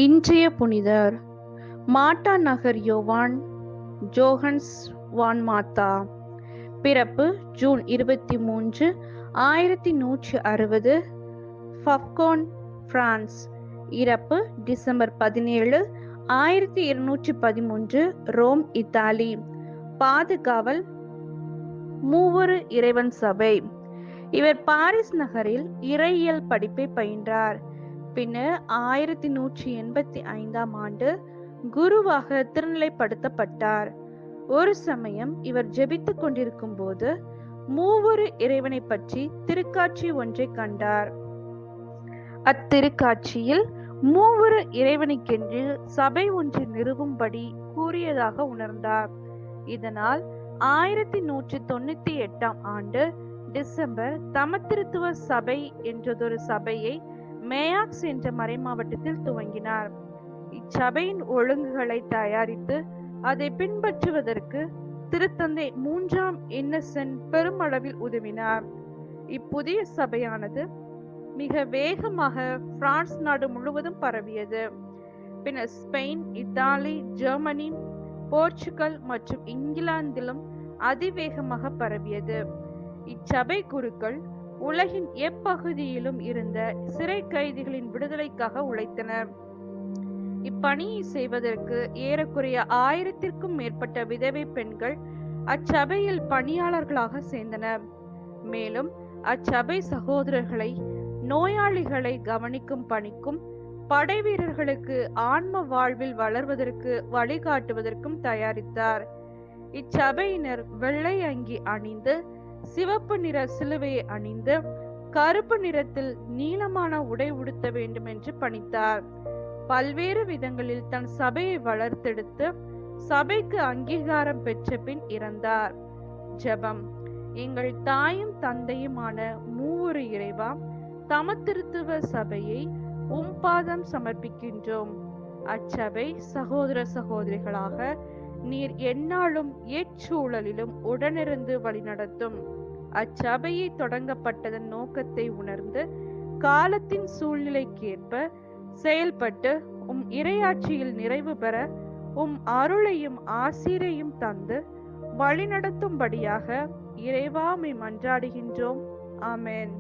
இன்றைய புனிதர் மாட்டா நகர் யோவான் ஜோஹன்ஸ் வான் மாத்தா. பிறப்பு ஜூன் 23, 1160, ஃபப்கோன், பிரான்ஸ். இறப்பு டிசம்பர் 17, 1213, ரோம், இத்தாலி. பாதுகாவல் மூவொரு இறைவன் சபை. இவர் பாரிஸ் நகரில் இறையியல் படிப்பை பயின்றார். பின்னர் 1185ஆம் ஆண்டு குருவாக திருநிலைப்படுத்தப்பட்டார். ஒரு சமயம் இவர் ஜெபித்துக் கொண்டிருக்கும் போது மூவொரு இறைவனை பற்றி திருக்காட்சி ஒன்றை கண்டார். அத்திருக்காட்சியில் மூவொரு இறைவனுக்கென்று சபை ஒன்று நிறுவும்படி கூறியதாக உணர்ந்தார். இதனால் 1198ஆம் ஆண்டு டிசம்பர் தமத்திருத்துவ சபை என்றதொரு சபையை மேயாக்ஸ் என்ற மறைமாவட்டத்தில் துவங்கினார். இச்சபையின் ஒழுங்குகளை தயாரித்து அதை பின்பற்றுவதற்கு திருத்தந்தை 3ஆம் இன்னசென்ட் பெருமளவில் உதவினார். இப்புதிய சபையானது மிக வேகமாக பிரான்ஸ் நாடு முழுவதும் பரவியது. பின்னர் ஸ்பெயின், இத்தாலி, ஜெர்மனி, போர்ச்சுகல் மற்றும் இங்கிலாந்திலும் அதிவேகமாக பரவியது. இச்சபை குருக்கள் உலகின் எப்பகுதியிலும் இருந்த சிறை கைதிகளின் விடுதலைக்காக உழைத்தனர். இப்பணியை செய்வதற்கு ஏறக்குறைய 1000க்கும் மேற்பட்ட விதவை பெண்கள் அச்சபையில் பணியாளர்களாக சேர்ந்தனர். மேலும் அச்சபை சகோதரர்களை நோயாளிகளை கவனிக்கும் பணிக்கும் படை வீரர்களுக்கு ஆன்ம வாழ்வில் வளர்வதற்கு வழிகாட்டுவதற்கும் தயாரித்தார். இச்சபையினர் வெள்ளை அங்கி அணிந்து, சிவப்பு நிற சிலுவையை அணிந்து, கருப்பு நிறத்தில் நீளமான உடை உடுத்த வேண்டும் என்று பணித்தார். பல்வேறு விதங்களில் தன் சபையை வளர்த்தெடுத்து சபைக்கு அங்கீகாரம் பெற்ற பின் இறந்தார். ஜெபம். எங்கள் தாயும் தந்தையுமான மூவொரு இறைவா, தமத்திருத்துவ சபையை பாதம் சமர்ப்பிக்கின்றோம். அச்சபை சகோதர சகோதரிகளாக நீர் எந்நாளும் எச்சூழலிலும் உடனிருந்து வழிநடத்தும். அச்சபையை தொடங்கப்பட்டதன் நோக்கத்தை உணர்ந்து காலத்தின் சூழ்நிலைக்கேற்ப செயல்பட்டு இறையாட்சியில் நிறைவு பெற அருளையும் ஆசீரையும் தந்து வழிநடத்தும்படியாக இறைவா உம்மை மன்றாடுகின்றோம். ஆமென்.